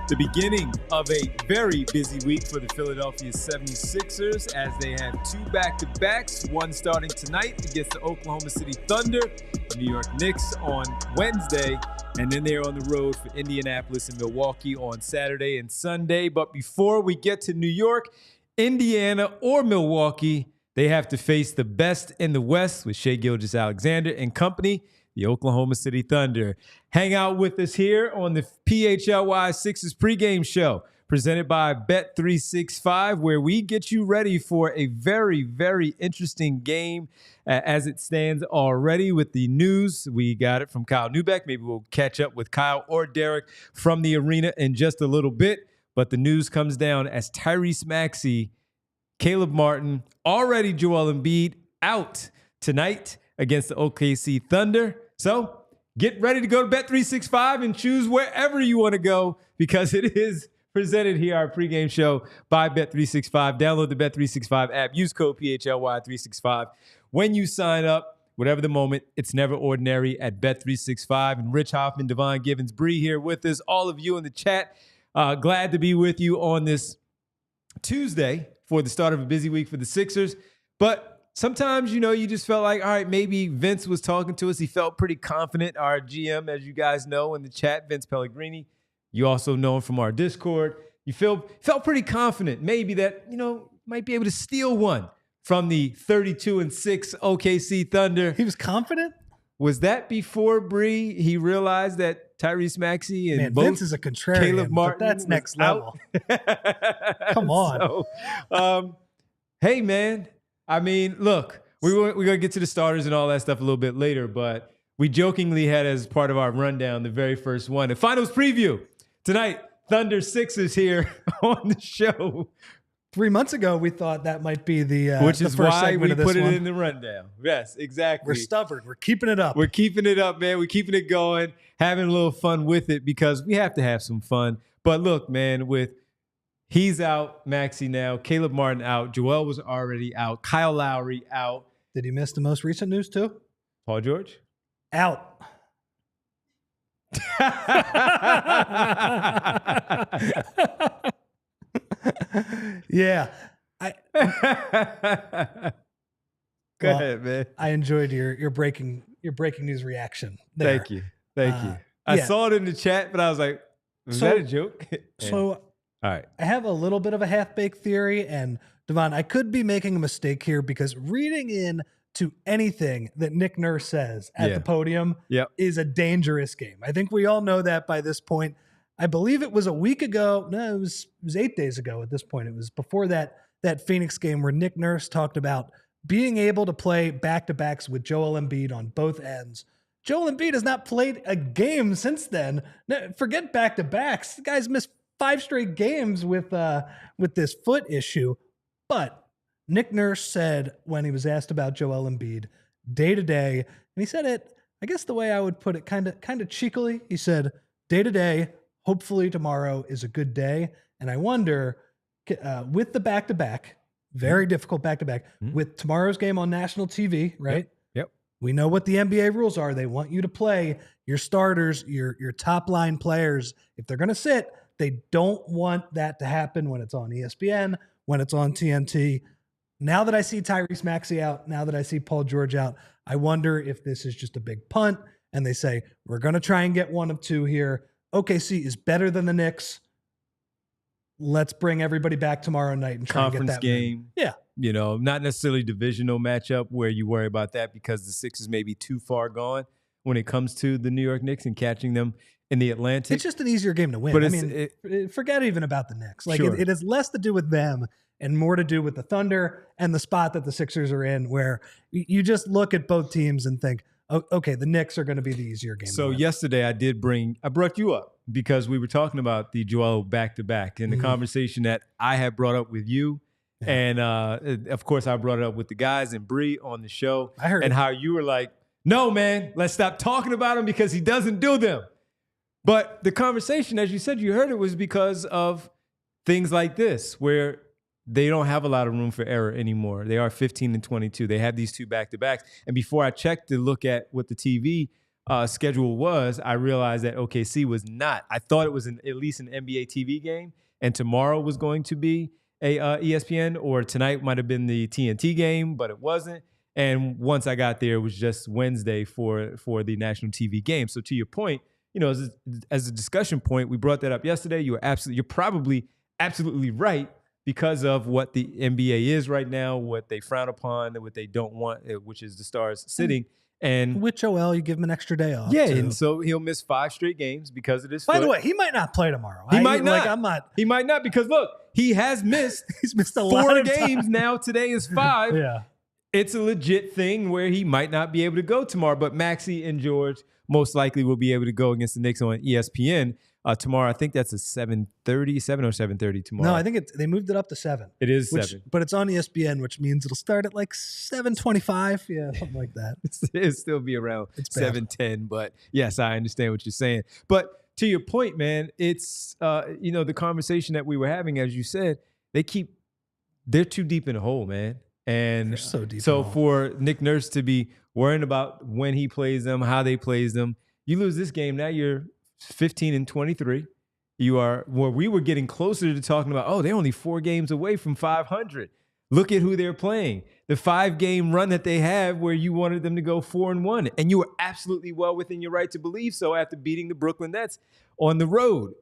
The beginning of a very busy week for the Philadelphia 76ers as they have two back-to-backs, one starting tonight against the Oklahoma City Thunder, the New York Knicks on Wednesday, and then they're on the road for Indianapolis and Milwaukee on Saturday and Sunday. But before we get to New York, Indiana, or Milwaukee, they have to face the best in the West with Shai Gilgeous-Alexander and company, the Oklahoma City Thunder. Hang out with us here on the PHLY Sixers Pregame Show, presented by Bet365, where we get you ready for a very, very interesting game as it stands already with the news. We got it from Kyle Neubeck. Maybe we'll catch up with Kyle or Derek from the arena in just a little bit. But the news comes down as Tyrese Maxey, Caleb Martin, already Joel Embiid out tonight against the OKC Thunder. So get ready to go to Bet365 and choose wherever you want to go because it is presented here, our pregame show by Bet365. Download the Bet365 app. Use code PHLY365 when you sign up. Whatever the moment, it's never ordinary at Bet365. And Rich Hoffman, Devon Givens, Bree here with us. All of you in the chat, glad to be with you on this Tuesday for the start of a busy week for the Sixers. But sometimes, you just felt like, all right, maybe Vince was talking to us. He felt pretty confident. Our GM, as you guys know in the chat, Vince Pellegrini, you also know him from our Discord. You felt pretty confident maybe that, might be able to steal one from the 32-6 OKC Thunder. He was confident? Was that before, Bree, he realized that Tyrese Maxey and Vince is a contrarian, Caleb Martin, but that's next level. Come on. So, hey, man. I mean, look, we're going to get to the starters and all that stuff a little bit later, but we jokingly had as part of our rundown the very first one, the finals preview. Tonight, Thunder Sixers here on the show. 3 months ago, we thought that might be which is first why we put it one. in the rundown. Yes, exactly. We're stubborn. We're keeping it up. We're keeping it up, man. We're keeping it going, having a little fun with it because we have to have some fun. But look, man, he's out, Maxey now, Caleb Martin out, Joel was already out, Kyle Lowry out. Did he miss the most recent news too? Paul George? Out. Yeah. Go ahead, man. I enjoyed your breaking news reaction there. Thank you. I saw it in the chat, but I was like, was that a joke? So all right. I have a little bit of a half-baked theory, and Devon, I could be making a mistake here because reading in to anything that Nick Nurse says at the podium is a dangerous game. I think we all know that by this point. I believe it was a week ago. No, it was 8 days ago at this point. It was before that Phoenix game where Nick Nurse talked about being able to play back-to-backs with Joel Embiid on both ends. Joel Embiid has not played a game since then. No, forget back-to-backs. The guy's missed 5 straight games with this foot issue. But Nick Nurse said when he was asked about Joel Embiid day-to-day, and he said it, I guess the way I would put it kind of cheekily, he said, day-to-day, hopefully tomorrow is a good day. And I wonder, with the back-to-back, very difficult back-to-back, with tomorrow's game on national TV, right? Yep. We know what the NBA rules are. They want you to play your starters, your top-line players. If they're going to sit, they don't want that to happen when it's on ESPN, when it's on TNT. Now that I see Tyrese Maxey out, now that I see Paul George out, I wonder if this is just a big punt, and they say, we're going to try and get one of two here. OKC is better than the Knicks. Let's bring everybody back tomorrow night and try and get that game. Win. Yeah. Not necessarily divisional matchup where you worry about that because the Sixers may be too far gone when it comes to the New York Knicks and catching them in the Atlantic. It's just an easier game to win. But forget even about the Knicks. Like it has less to do with them and more to do with the Thunder and the spot that the Sixers are in, where you just look at both teams and think, okay, the Knicks are going to be the easier game. So yesterday I brought you up because we were talking about the Joel back-to-back and the conversation that I had brought up with you. Yeah. And of course I brought it up with the guys and Bree on the show. I heard how you were like, no, man, let's stop talking about him because he doesn't do them. But the conversation, as you said, you heard it was because of things like this where they don't have a lot of room for error anymore. They are 15-22. They have these two back-to-backs. And before I checked to look at what the TV schedule was, I realized that OKC was not. I thought it was at least an NBA TV game, and tomorrow was going to be a ESPN, or tonight might have been the TNT game, but it wasn't. And once I got there, it was just Wednesday for the national TV game. So to your point, as a discussion point, we brought that up yesterday. You're probably absolutely right because of what the NBA is right now, what they frown upon, and what they don't want, which is the stars sitting. And with Joel, you give him an extra day off. Yeah, too. And so he'll miss 5 straight games because of this. By the way, he might not play tomorrow. He might not. He might not because look, he has missed. He's missed a 4 lot of games time. now. Today is 5. Yeah, it's a legit thing where he might not be able to go tomorrow. But Maxey and George most likely will be able to go against the Knicks on ESPN tomorrow. I think that's a 7 or 7:30 tomorrow. No, I think they moved it up to 7. It is 7. But it's on ESPN, which means it'll start at like 7:25. Yeah, something like that. It'll still be around 7:10. But yes, I understand what you're saying. But to your point, man, it's, the conversation that we were having, as you said, they're too deep in the hole, man. And they're so deep. So for Nick Nurse to be worrying about when he plays them, how they plays them, you lose this game, now you're 15-23. You are where we were getting closer to talking about, they're only 4 games away from 500. Look at who they're playing. The 5-game run that they have where you wanted them to go 4-1. And you were absolutely well within your right to believe so after beating the Brooklyn Nets on the road,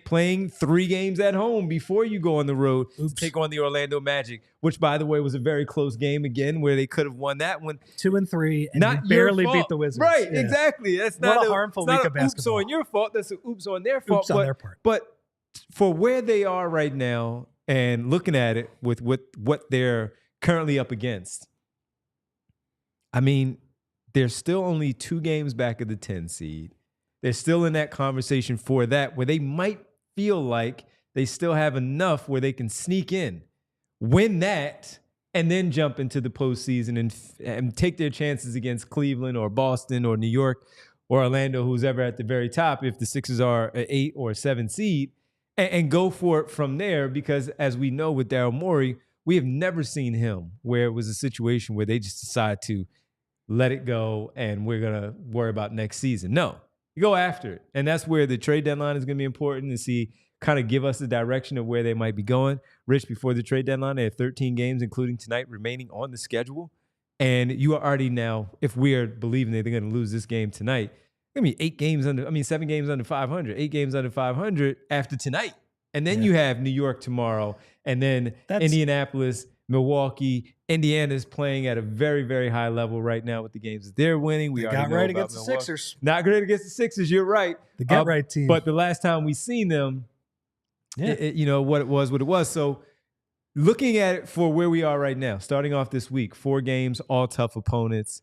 playing 3 games at home before you go on the road to take on the Orlando Magic, which, by the way, was a very close game again where they could have won that one. 2-3 and barely beat the Wizards. Right, yeah. Exactly. That's not a harmful week of basketball. Oops on your fault. That's an oops on their fault. Oops on their part. But for where they are right now and looking at it with what they're currently up against, I mean, they're still only 2 games back of the 10 seed. They're still in that conversation for that, where they might feel like they still have enough where they can sneak in, win that, and then jump into the postseason and take their chances against Cleveland or Boston or New York or Orlando, who's ever at the very top, if the Sixers are an 8 or 7 seed, and go for it from there. Because as we know with Daryl Morey, we have never seen him where it was a situation where they just decide to let it go and we're going to worry about next season. No. You go after it. And that's where the trade deadline is going to be important to see, kind of give us the direction of where they might be going. Rich, before the trade deadline, they have 13 games, including tonight, remaining on the schedule. And you are already now, if we are believing that they're going to lose this game tonight, it's going to be 7 games under 500, 8 games under 500 after tonight. And then you have New York tomorrow, and then Indianapolis, Milwaukee. Indiana's playing at a very, very high level right now with the games that they're winning. We got right against the Sixers. Not great against the Sixers. You're right. The get-right team. But the last time we seen them, what it was. So looking at it for where we are right now, starting off this week, 4 games, all tough opponents.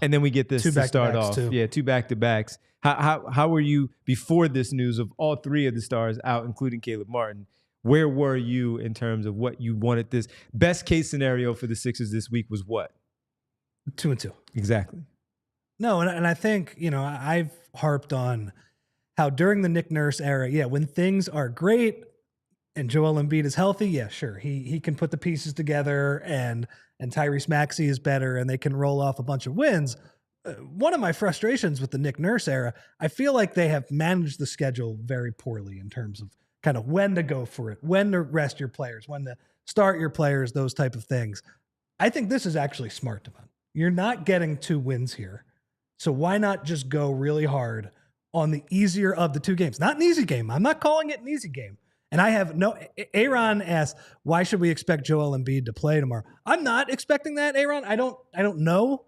And then we get this to start off. Too. Yeah, 2 back-to-backs. How were you before this news of all 3 of the stars out, including Caleb Martin? Where were you in terms of what you wanted? This best case scenario for the Sixers this week was what? 2-2. Exactly. No, and I think, I've harped on how during the Nick Nurse era, when things are great and Joel Embiid is healthy, sure, he can put the pieces together and Tyrese Maxey is better and they can roll off a bunch of wins. One of my frustrations with the Nick Nurse era, I feel like they have managed the schedule very poorly in terms of kind of when to go for it, when to rest your players, when to start your players, those type of things. I think this is actually smart, Devon. You're not getting 2 wins here. So why not just go really hard on the easier of the 2 games? Not an easy game. I'm not calling it an easy game. And I have Aaron asked, why should we expect Joel Embiid to play tomorrow? I'm not expecting that, Aaron. I don't know.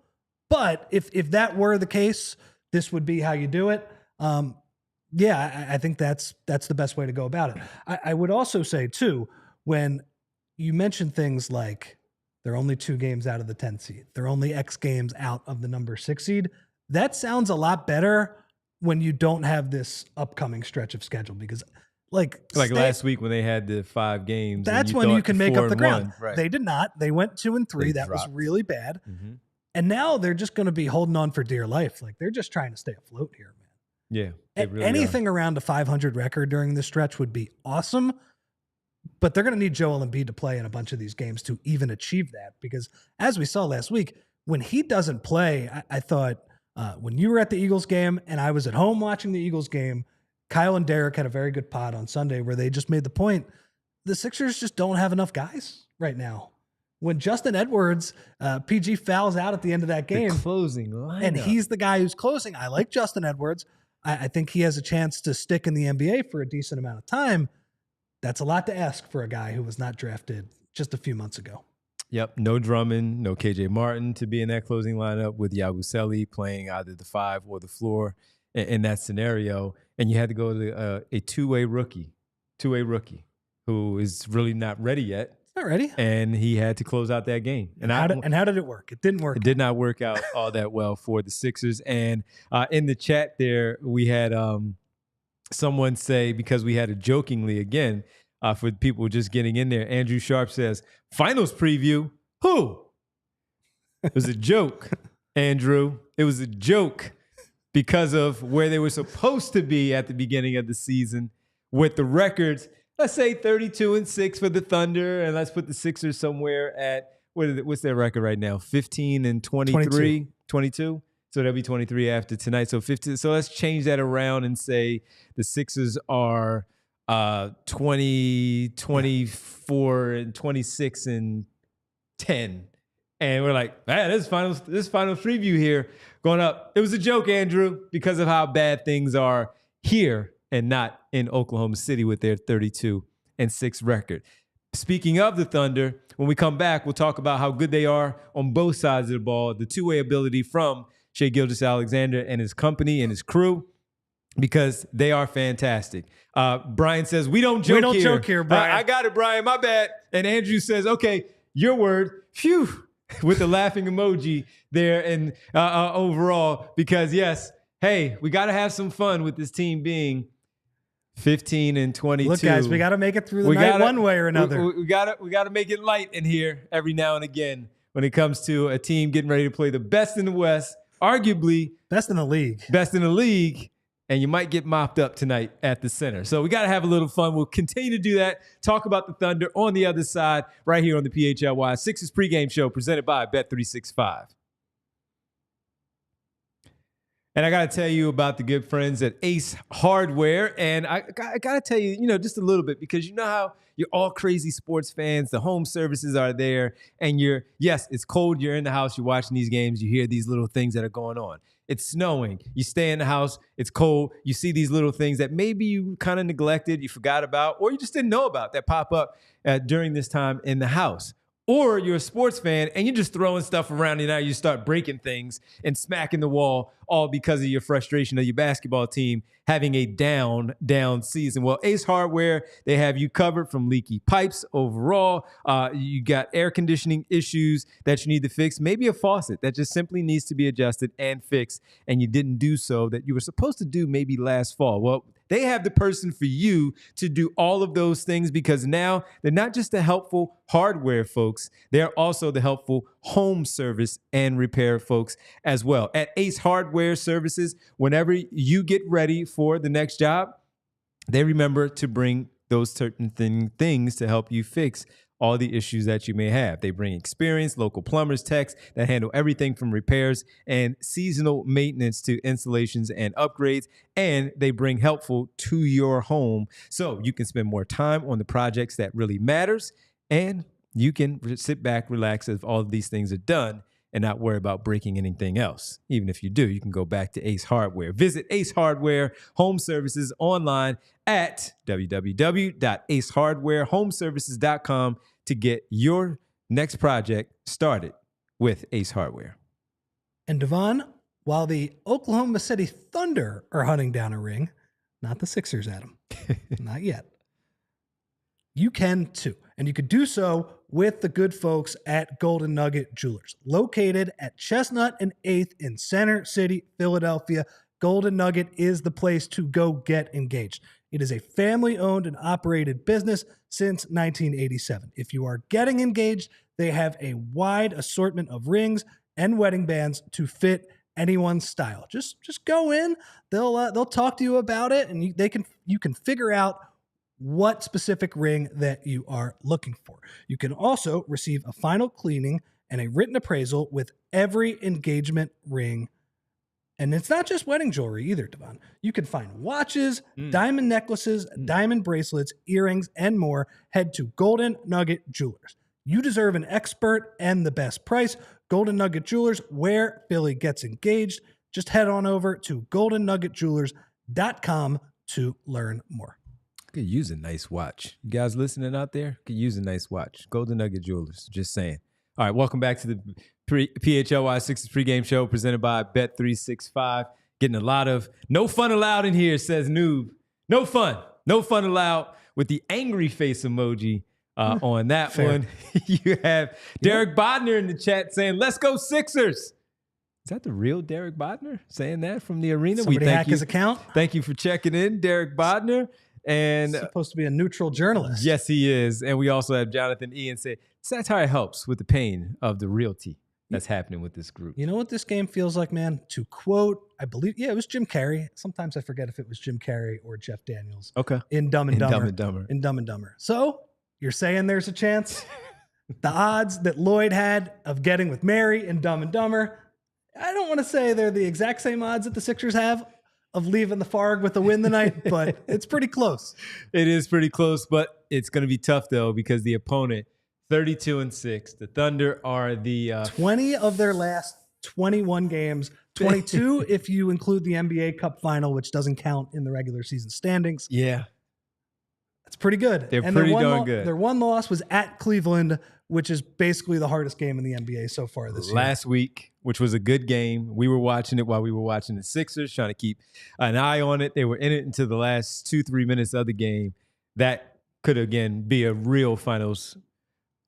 But if that were the case, this would be how you do it. I think that's the best way to go about it. I would also say, too, when you mention things like they're only 2 games out of the 10 seed, they're only X games out of the number 6 seed, that sounds a lot better when you don't have this upcoming stretch of schedule. Because like last week when they had the 5 games. That's when you can make up the ground. Right. They did not. They went 2-3. That was really bad. Mm-hmm. And now they're just going to be holding on for dear life. Like they're just trying to stay afloat here, man. Yeah. Really anything around a 500 record during this stretch would be awesome, but they're going to need Joel Embiid to play in a bunch of these games to even achieve that. Because as we saw last week, when he doesn't play, I thought When you were at the Eagles game and I was at home watching the Eagles game, Kyle and Derek had a very good pod on Sunday where they just made the point the Sixers just don't have enough guys right now. When Justin Edwards, PG fouls out at the end of that game, the closing lineup, and he's the guy who's closing. I like Justin Edwards. I think he has a chance to stick in the NBA for a decent amount of time. That's a lot to ask for a guy who was not drafted just a few months ago. Yep, no Drummond, no KJ Martin to be in that closing lineup with Yabusele playing either the 5 or the floor in that scenario. And you had to go to a two-way rookie who is really not ready yet. Not ready. And he had to close out that game. And how did it work? It didn't work. It did not work out all that well for the Sixers. And in the chat there, we had someone say, because we had it jokingly again, for people just getting in there, Andrew Sharp says, finals preview, who? It was a joke, Andrew. It was a joke because of where they were supposed to be at the beginning of the season with the records. Let's say 32-6 for the Thunder, and let's put the Sixers somewhere at, what's their record right now? 15-23? 22? So that'll be 23 after tonight. So 15. So let's change that around and say the Sixers are 20, 24, and 26 and 10. And we're like, man, this final preview here going up. It was a joke, Andrew, because of how bad things are here and not in Oklahoma City with their 32-6 record. Speaking of the Thunder, when we come back, we'll talk about how good they are on both sides of the ball, the two-way ability from Shai Gilgeous-Alexander and his company and his crew, because they are fantastic. Brian says, we don't joke here, Brian. I got it, Brian, my bad. And Andrew says, okay, your word, phew, with the laughing emoji there and overall, because yes, hey, we got to have some fun with this team being 15-22. Look, guys, we got to make it through the night one way or another. We got to make it light in here every now and again when it comes to a team getting ready to play the best in the West, arguably best in the league. And you might get mopped up tonight at the center. So we got to have a little fun. We'll continue to do that. Talk about the Thunder on the other side right here on the PHLY Sixers Pregame Show presented by Bet365. And I got to tell you about the good friends at Ace Hardware. And I got to tell you, just a little bit, because you know how you're all crazy sports fans. The home services are there. And yes, it's cold. You're in the house. You're watching these games. You hear these little things that are going on. It's snowing. You stay in the house. It's cold. You see these little things that maybe you kind of neglected, you forgot about, or you just didn't know about that pop up during this time in the house. Or you're a sports fan and you're just throwing stuff around and now you start breaking things and smacking the wall, all because of your frustration of your basketball team having a down season. Well, Ace Hardware, they have you covered from leaky pipes overall. You got air conditioning issues that you need to fix. Maybe a faucet that just simply needs to be adjusted and fixed, and you didn't do so that you were supposed to do maybe last fall. Well, they have the person for you to do all of those things, because now they're not just the helpful hardware folks, they're also the helpful home service and repair folks as well. At Ace Hardware Services, whenever you get ready for the next job, they remember to bring those certain things to help you fix all the issues that you may have. They bring experienced local plumbers, techs that handle everything from repairs and seasonal maintenance to installations and upgrades, and they bring helpful to your home so you can spend more time on the projects that really matters, and you can sit back, relax as all of these things are done and not worry about breaking anything else. Even if you do, you can go back to Ace Hardware. Visit Ace Hardware Home Services online at www.acehardwarehomeservices.com to get your next project started with Ace Hardware. And Devon, while the Oklahoma City Thunder are hunting down a ring, not the Sixers, Adam, not yet, you can too. And you could do so with the good folks at Golden Nugget Jewelers. Located at Chestnut and 8th in Center City, Philadelphia, Golden Nugget is the place to go get engaged. It is a family-owned and operated business since 1987. If you are getting engaged, they have a wide assortment of rings and wedding bands to fit anyone's style. Just go in. They'll talk to you about it, and you can figure out what specific ring that you are looking for. You can also receive a final cleaning and a written appraisal with every engagement ring And it's not just wedding jewelry either, Devon. You can find watches, diamond necklaces, diamond bracelets, earrings, and more. Head to Golden Nugget Jewelers. You deserve an expert and the best price. Golden Nugget Jewelers, where Philly gets engaged. Just head on over to goldennuggetjewelers.com to learn more. Could use a nice watch. You guys listening out there? Could use a nice watch. Golden Nugget Jewelers. Just saying. All right, welcome back to the PHLY Sixers Pregame Show presented by Bet365. Getting a lot of no fun allowed in here, says Noob. No fun. No fun allowed with the angry face emoji on that one. You have Derek Bodner in the chat saying, let's go Sixers. Is that the real Derek Bodner saying that from the arena? Somebody hack his account. Thank you for checking in, Derek Bodner. And he's supposed to be a neutral journalist. Yes, he is. And we also have Jonathan Ian say, satire helps with the pain of the realty that's happening with this group. You know what this game feels like, man? To quote, I believe, it was Jim Carrey. Sometimes I forget if it was Jim Carrey or Jeff Daniels. Okay. In Dumb and Dumber. In Dumb and Dumber. So you're saying there's a chance? The odds that Lloyd had of getting with Mary in Dumb and Dumber, I don't want to say they're the exact same odds that the Sixers have of leaving the Farg with a win tonight, but it's pretty close. It is pretty close, but it's going to be tough, though, because the opponent, 32-6. The Thunder are the 20 of their last 21 games, 22 if you include the NBA Cup final, which doesn't count in the regular season standings. Yeah. That's pretty good. They're pretty darn good. Their one loss was at Cleveland, which is basically the hardest game in the NBA so far this year. Last week, which was a good game. We were watching it while we were watching the Sixers, trying to keep an eye on it. They were in it until the last 2-3 minutes of the game. That could, again, be a real finals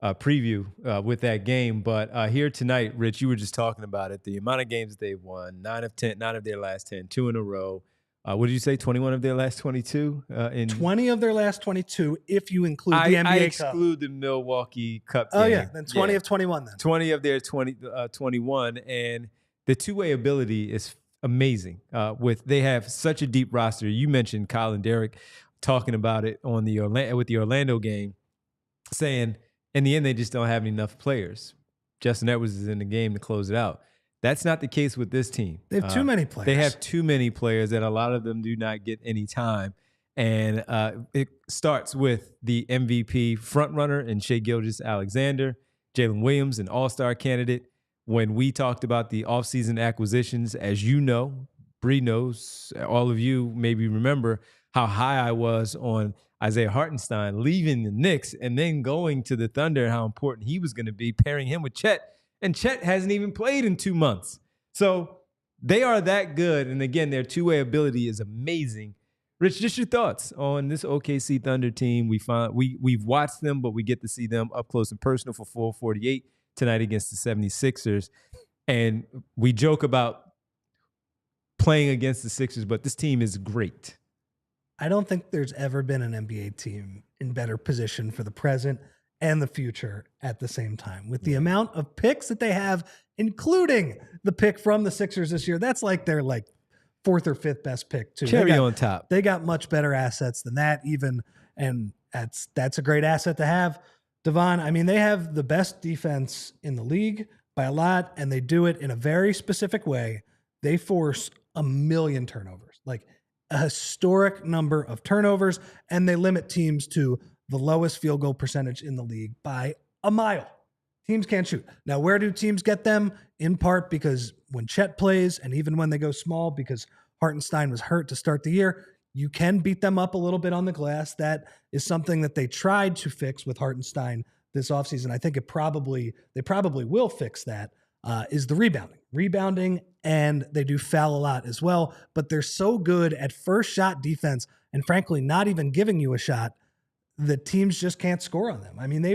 preview with that game. But here tonight, Rich, you were just talking about it. The amount of games they've won, 9 of their last 10, 2 in a row. What did you say? 21 of their last 22? 20 of their last 22, if you include the NBA Cup. I exclude the Milwaukee Cup game. Oh, yeah. Then 20 of 21 then. 20 of their 21. And the two-way ability is amazing. They have such a deep roster. You mentioned Kyle and Derek talking about it on with the Orlando game, saying in the end they just don't have enough players. Justin Edwards is in the game to close it out. That's not the case with this team. They have too many players. They have too many players, and a lot of them do not get any time. And it starts with the MVP frontrunner in Shai Gilgeous-Alexander, Jalen Williams, an all-star candidate. When we talked about the offseason acquisitions, as you know, Bree knows, all of you maybe remember how high I was on Isaiah Hartenstein leaving the Knicks and then going to the Thunder and how important he was going to be, pairing him with Chet. And Chet hasn't even played in 2 months. So they are that good. And again, their two-way ability is amazing. Rich, just your thoughts on this OKC Thunder team. We've watched them, but we get to see them up close and personal for 448 tonight against the 76ers. And we joke about playing against the Sixers, but this team is great. I don't think there's ever been an NBA team in better position for the present and the future at the same time. With the amount of picks that they have, including the pick from the Sixers this year, that's like their fourth or fifth best pick too. Cherry on top. They got much better assets than that even, and that's a great asset to have. Devon, I mean, they have the best defense in the league by a lot, and they do it in a very specific way. They force 1 million turnovers, like a historic number of turnovers, and they limit teams to the lowest field goal percentage in the league by a mile. Teams can't shoot. Now, where do teams get them? In part because when Chet plays, and even when they go small because Hartenstein was hurt to start the year, you can beat them up a little bit on the glass. That is something that they tried to fix with Hartenstein this offseason. I think they probably will fix that, is the rebounding, and they do foul a lot as well, but they're so good at first shot defense and frankly not even giving you a shot the teams just can't score on them. I mean, they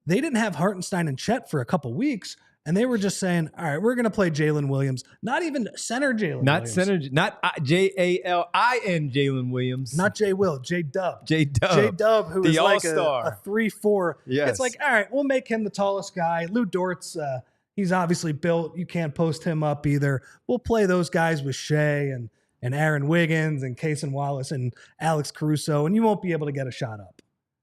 didn't have Hartenstein and Chet for a couple weeks, and they were just saying, all right, we're going to play Jalen Williams, not even center Jalen Williams. Not Jalin Jalen Williams. Not J-Will, J-Dub. J-Dub, who is the like all-star. a 3-4. Yes. It's like, all right, we'll make him the tallest guy. Lou Dort's, he's obviously built. You can't post him up either. We'll play those guys with Shai and Aaron Wiggins and Cason Wallace and Alex Caruso, and you won't be able to get a shot up.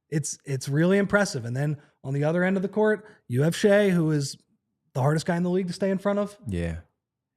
It's really impressive. And then on the other end of the court, you have Shai, who is the hardest guy in the league to stay in front of. Yeah.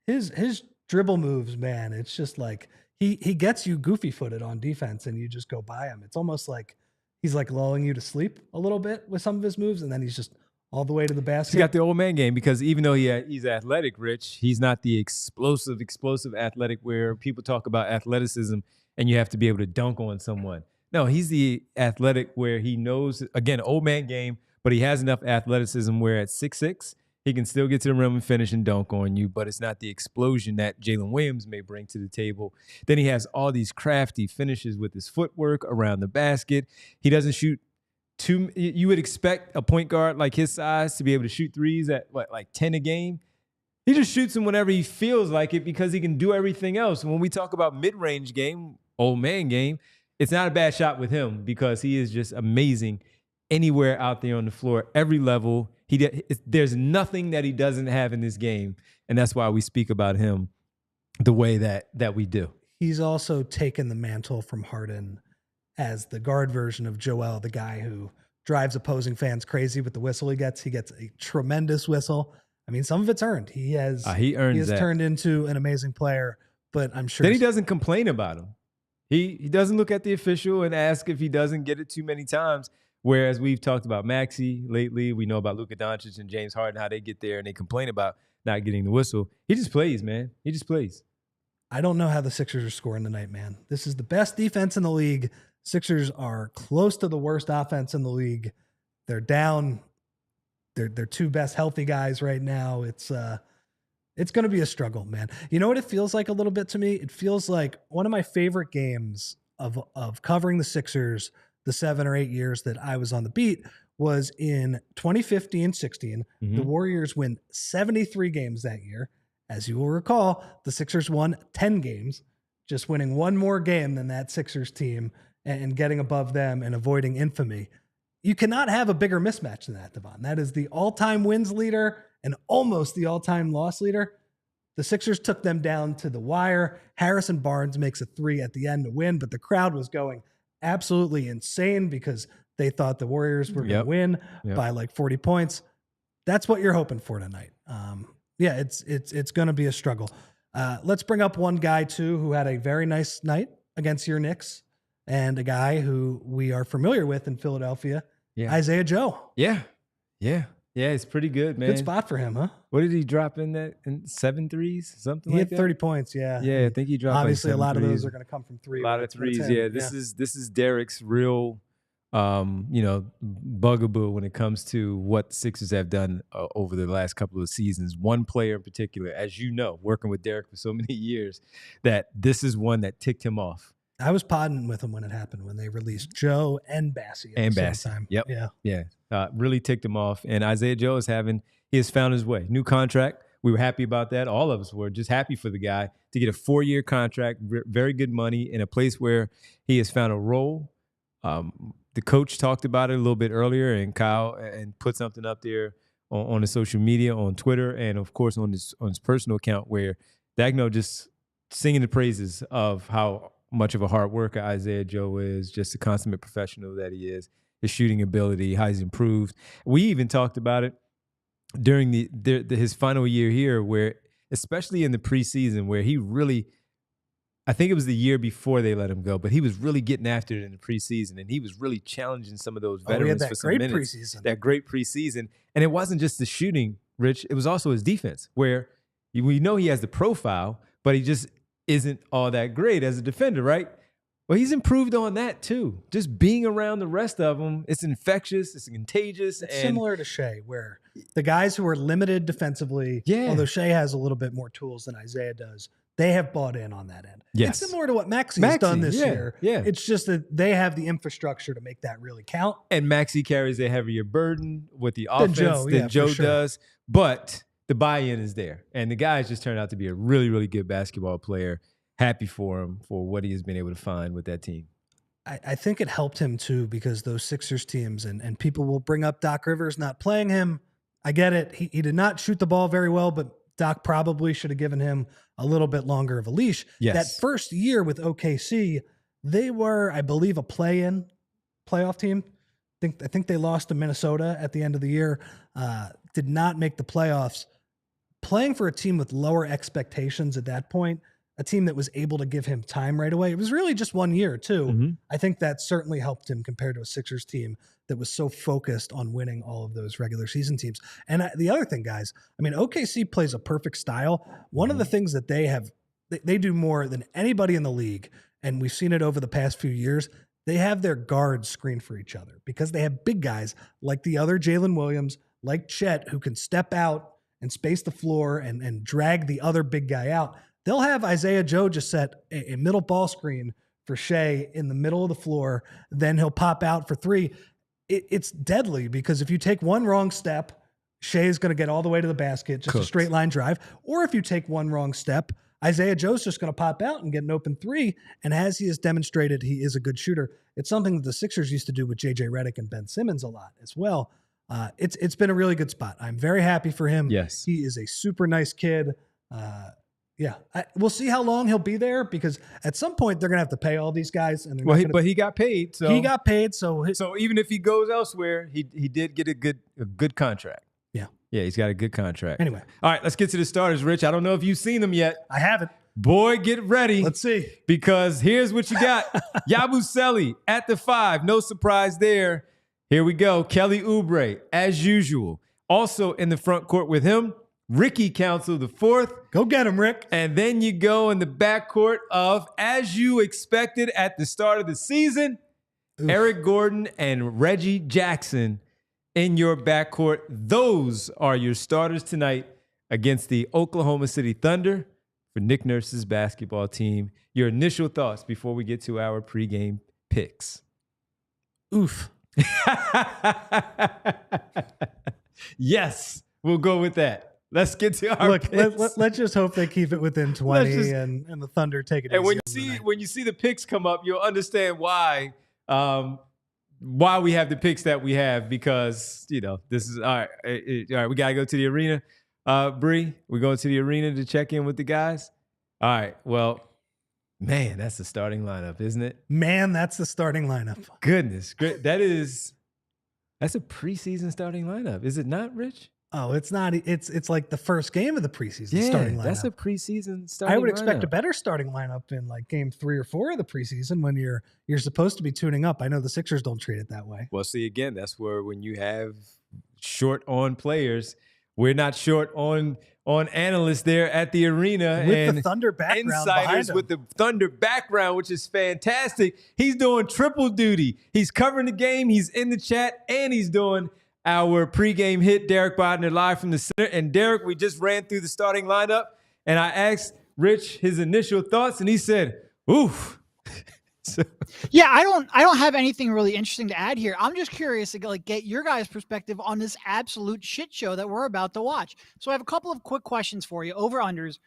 His dribble moves, man. It's just like he gets you goofy footed on defense and you just go by him. It's almost like he's like lulling you to sleep a little bit with some of his moves, and then he's just all the way to the basket. He's got the old man game, because even though he's athletic, Rich, he's not the explosive athletic where people talk about athleticism and you have to be able to dunk on someone. No, he's the athletic where he knows, again, old man game, but he has enough athleticism where at 6'6", he can still get to the rim and finish and dunk on you, but it's not the explosion that Jalen Williams may bring to the table. Then he has all these crafty finishes with his footwork around the basket. He doesn't shoot too. You would expect a point guard like his size to be able to shoot threes at like 10 a game. He just shoots them whenever he feels like it because he can do everything else. When we talk about mid-range game, old man game, it's not a bad shot with him because he is just amazing anywhere out there on the floor, every level. There's nothing that he doesn't have in this game, and that's why we speak about him the way that we do. He's also taken the mantle from Harden as the guard version of Joel, the guy who drives opposing fans crazy with the whistle he gets. He gets a tremendous whistle. I mean, some of it's earned. He has turned into an amazing player, but I'm sure. Then he doesn't complain about him. He doesn't look at the official and ask if he doesn't get it too many times. Whereas we've talked about Maxey lately, we know about Luka Doncic and James Harden, how they get there and they complain about not getting the whistle. He just plays, man. He just plays. I don't know how the Sixers are scoring tonight, man. This is the best defense in the league. Sixers are close to the worst offense in the league. They're down. They're two best healthy guys right now. It's going to be a struggle, man. You know what it feels like a little bit to me? It feels like one of my favorite games of covering the Sixers the 7 or 8 years that I was on the beat was in 2015-16. Mm-hmm. The Warriors win 73 games that year. As you will recall, the Sixers won 10 games, just winning one more game than that Sixers team and getting above them and avoiding infamy. You cannot have a bigger mismatch than that, Devon. That is the all-time wins leader and almost the all-time loss leader. The Sixers took them down to the wire. Harrison Barnes makes a 3 at the end to win, but the crowd was going absolutely insane because they thought the Warriors were going to win by like 40 points. That's what you're hoping for tonight. It's going to be a struggle. Let's bring up one guy too who had a very nice night against your Knicks, and a guy who we are familiar with in Philadelphia, Isaiah Joe. Yeah, it's pretty good, man. Good spot for him, huh? What did he drop in that? In 7 threes? Something he like that? He hit 30 points, yeah. Yeah, I think he dropped obviously like a lot threes. of those are going to come from 3. A lot of threes, yeah. This is Derek's real bugaboo when it comes to what the Sixers have done over the last couple of seasons. One player in particular, as you know, working with Derek for so many years, that this is one that ticked him off. I was podding with him when it happened, when they released Joe and Bassey at the same time. Yep. Yeah. Really ticked him off. And Isaiah Joe he has found his way. New contract. We were happy about that. All of us were just happy for the guy to get a 4-year contract, very good money in a place where he has found a role. The coach talked about it a little bit earlier, and Kyle and put something up there on his social media, on Twitter, and of course on his personal account, where Dagno just singing the praises of how much of a hard worker Isaiah Joe is, just a consummate professional that he is, his shooting ability, how he's improved. We even talked about it during his final year here, where especially in the preseason, where he really, I think it was the year before they let him go, but he was really getting after it in the preseason, and he was really challenging some of those veterans for some minutes. That great preseason. And it wasn't just the shooting, Rich. It was also his defense, where we know he has the profile, but he just isn't all that great as a defender, right? Well, he's improved on that too. Just being around the rest of them, it's infectious, it's contagious. It's similar to Shai, where the guys who are limited defensively, although Shai has a little bit more tools than Isaiah does, they have bought in on that end. Yes. It's similar to what Maxey has done this year. Yeah. It's just that they have the infrastructure to make that really count. And Maxey carries a heavier burden with the offense than Joe does. But the buy-in is there. And the guy's just turned out to be a really, really good basketball player. Happy for him for what he has been able to find with that team. I think it helped him too, because those Sixers teams, and people will bring up Doc Rivers not playing him. I get it. He did not shoot the ball very well, but Doc probably should have given him a little bit longer of a leash. Yes. That first year with OKC, they were, I believe, a play-in playoff team. I think they lost to Minnesota at the end of the year. Did not make the playoffs. playing for a team with lower expectations at that point, a team that was able to give him time right away. It was really just 1 year too. Mm-hmm. I think that certainly helped him compared to a Sixers team that was so focused on winning all of those regular season teams. And the other thing, guys, I mean, OKC plays a perfect style. One of the things that they do more than anybody in the league, and we've seen it over the past few years, they have their guards screen for each other because they have big guys like the other Jalen Williams, like Chet, who can step out and space the floor and drag the other big guy out. They'll have Isaiah Joe just set a middle ball screen for Shai in the middle of the floor. Then he'll pop out for three. It's deadly because if you take one wrong step, Shai is going to get all the way to the basket, just a straight line drive. Or if you take one wrong step, Isaiah Joe's just going to pop out and get an open three. And as he has demonstrated, he is a good shooter. It's something that the Sixers used to do with JJ Redick and Ben Simmons a lot as well. It's been a really good spot. I'm very happy for him. Yes. He is a super nice kid. We'll see how long he'll be there because at some point they're going to have to pay all these guys. And but he got paid. So he got paid. So even if he goes elsewhere, he did get a good contract. Yeah, he's got a good contract. Anyway. All right, let's get to the starters, Rich. I don't know if you've seen them yet. I haven't. Boy, get ready. Let's see. Because here's what you got. Yabusele at the 5. No surprise there. Here we go. Kelly Oubre, as usual. Also in the front court with him, Ricky Council the 4th. Go get him, Rick. And then you go in the backcourt of, as you expected at the start of the season, Eric Gordon and Reggie Jackson in your backcourt. Those are your starters tonight against the Oklahoma City Thunder for Nick Nurse's basketball team. Your initial thoughts before we get to our pregame picks. Oof. Yes, we'll go with that. Let's get to our picks. Let's just hope they keep it within 20 and the Thunder take it easy. And when you see the picks come up, you'll understand why we have the picks that we have, because this is all right. All right, we gotta go to the arena. Bree, we're going to the arena to check in with the guys. All right. Well, man, that's the starting lineup, isn't it? Man, that's the starting lineup. Goodness, great. That's a preseason starting lineup, is it not, Rich? Oh, it's not. It's like the first game of the preseason starting lineup. That's a preseason starting lineup. I would expect a better starting lineup in like game 3 or 4 of the preseason when you're supposed to be tuning up. I know the Sixers don't treat it that way. Well, see, again, that's where when you have short on players, we're not short on analysts there at the arena with the Thunder background, insiders with the Thunder background, which is fantastic. He's doing triple duty. He's covering the game. He's in the chat, and he's doing our pregame hit. Derek Bodner live from the center. And Derek, we just ran through the starting lineup, and I asked Rich his initial thoughts, and he said, "Oof." Yeah, I don't have anything really interesting to add here. I'm just curious to get your guys' perspective on this absolute shit show that we're about to watch. So I have a couple of quick questions for you. Over-unders.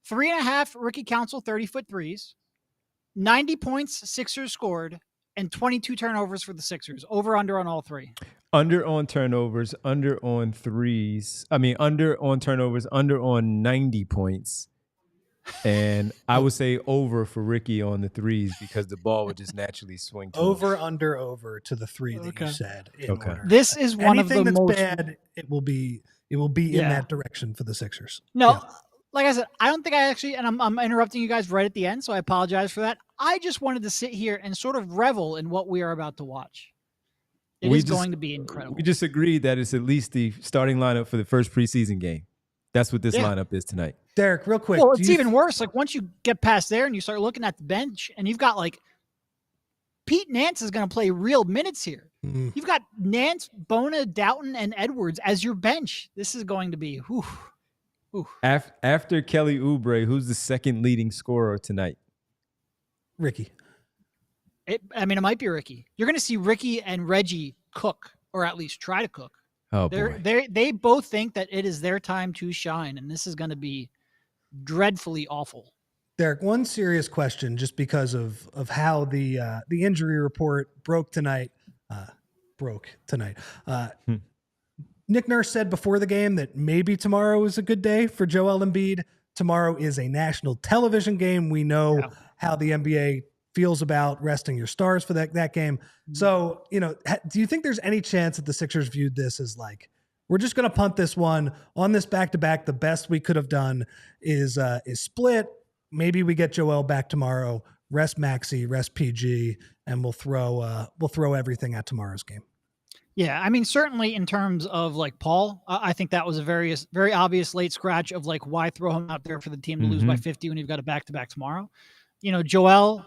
3.5 Ricky Council 30-foot threes. 90 points Sixers scored, and 22 turnovers for the Sixers. Over-under on all three. Under on turnovers, under on threes. I mean, under on turnovers, under on 90 points. And I would say over for Ricky on the threes because the ball would just naturally swing to over, him. Over to the 3 that you said. Order. This is one Anything of the that's bad. It will be in that direction for the Sixers. No, like I said, I don't think I actually, and I'm interrupting you guys right at the end, so I apologize for that. I just wanted to sit here and sort of revel in what we are about to watch. It is going to be incredible. We just agreed that it's at least the starting lineup for the first preseason game. That's what this lineup is tonight. Derek, real quick. Well, it's even worse. Like once you get past there and you start looking at the bench and you've got like Pete Nance is going to play real minutes here. Mm-hmm. You've got Nance, Bona, Doughton, and Edwards as your bench. This is going to be whew. After Kelly Oubre, who's the second leading scorer tonight? Ricky. It might be Ricky. You're going to see Ricky and Reggie cook, or at least try to cook. Oh, boy. They both think that it is their time to shine, and this is going to be dreadfully awful. Derek, one serious question, just because of how the injury report broke tonight. Nick Nurse said before the game that maybe tomorrow is a good day for Joel Embiid. Tomorrow is a national television game. We know how the NBA feels about resting your stars for that game. So, do you think there's any chance that the Sixers viewed this as like, we're just going to punt this one on this back-to-back. The best we could have done is split. Maybe we get Joel back tomorrow, rest Maxey, rest PG, and we'll throw everything at tomorrow's game. Yeah, I mean, certainly in terms of like Paul, I think that was a very obvious late scratch of like, why throw him out there for the team to lose by 50 when you've got a back-to-back tomorrow? You know, Joel,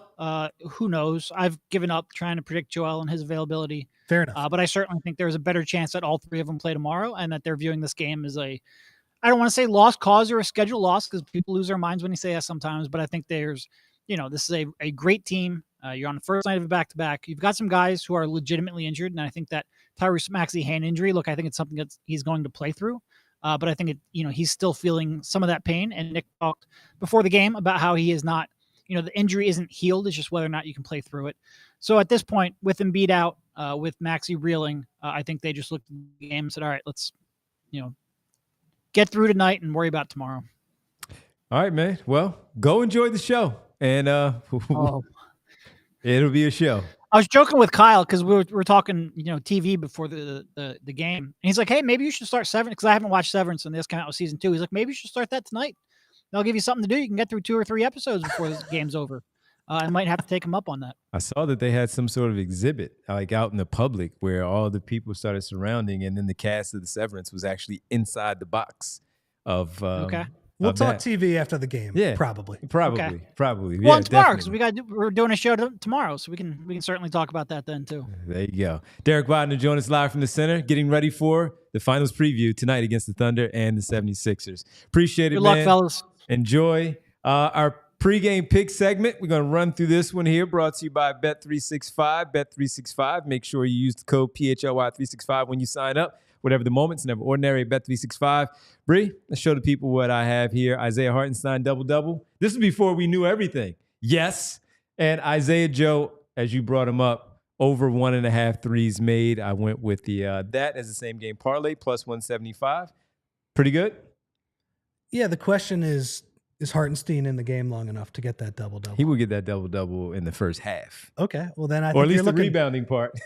who knows? I've given up trying to predict Joel and his availability. Fair enough. But I certainly think there's a better chance that all three of them play tomorrow and that they're viewing this game as I don't want to say lost cause or a schedule loss because people lose their minds when you say that sometimes, but I think there's, this is a great team. You're on the first night of a back-to-back. You've got some guys who are legitimately injured, and I think that Tyrese Maxey hand injury, look, I think it's something that he's going to play through. But I think he's still feeling some of that pain. And Nick talked before the game about how he is not, the injury isn't healed. It's just whether or not you can play through it. So at this point, with Embiid out, with Maxey reeling, I think they just looked at the game and said, all right, let's, get through tonight and worry about tomorrow. All right, man. Well, go enjoy the show. And it'll be a show. I was joking with Kyle because we were talking, TV before the game. And he's like, hey, maybe you should start Severance because I haven't watched Severance and this came out with season 2. He's like, maybe you should start that tonight. They'll give you something to do. You can get through 2 or 3 episodes before this game's over. I might have to take him up on that. I saw that they had some sort of exhibit like out in the public where all the people started surrounding and then the cast of the Severance was actually inside the box of okay. We'll talk TV after the game. Yeah, probably. Okay. Well, yeah, tomorrow because we're doing a show tomorrow, so we can certainly talk about that then too. There you go. Derek Wagner joining us live from the center, getting ready for the finals preview tonight against the Thunder and the 76ers. Appreciate it, man. Good luck, fellas. Enjoy our pregame pick segment. We're going to run through this one here, brought to you by Bet365. Bet365. Make sure you use the code PHLY365 when you sign up. Whatever the moment, it's never ordinary. Bet365. Bree, let's show the people what I have here. Isaiah Hartenstein, double-double. This is before we knew everything. Yes. And Isaiah Joe, as you brought him up, over 1.5 threes made. I went with that as the same game parlay, plus 175. Pretty good? Yeah, the question is Hartenstein in the game long enough to get that double-double? He will get that double-double in the first half. Okay. Well, then I think or at least the rebounding part.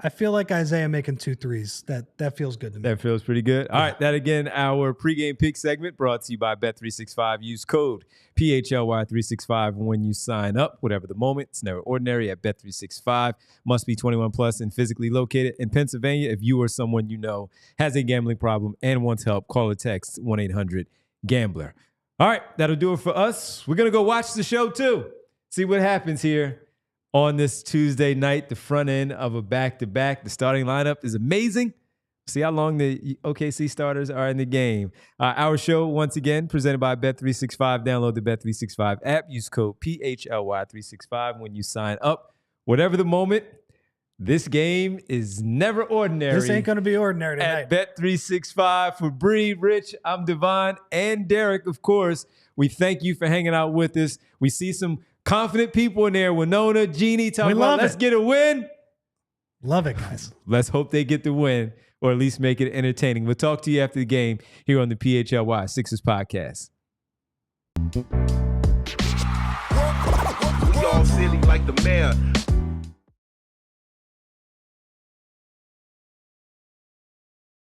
I feel like Isaiah making 2 threes. That feels good to me. That feels pretty good. All right. That, again, our pregame pick segment brought to you by Bet365. Use code PHLY365 when you sign up. Whatever the moment, it's never ordinary at Bet365. Must be 21 plus and physically located in Pennsylvania. If you or someone you know has a gambling problem and wants help, call or text 1-800-GAMBLER. All right. That'll do it for us. We're going to go watch the show, too. See what happens here. On this Tuesday night, the front end of a back-to-back. The starting lineup is amazing. See how long the OKC starters are in the game. Our show, once again, presented by Bet365. Download the Bet365 app. Use code PHLY365 when you sign up. Whatever the moment, this game is never ordinary. This ain't going to be ordinary tonight. At Bet365 for Bree, Rich, I'm Devon, and Derek, of course. We thank you for hanging out with us. We see some confident people in there. Winona, Jeannie, talking about let's get a win. Love it, guys. Let's hope they get the win or at least make it entertaining. We'll talk to you after the game here on the PHLY Sixers podcast. We all silly like the mayor.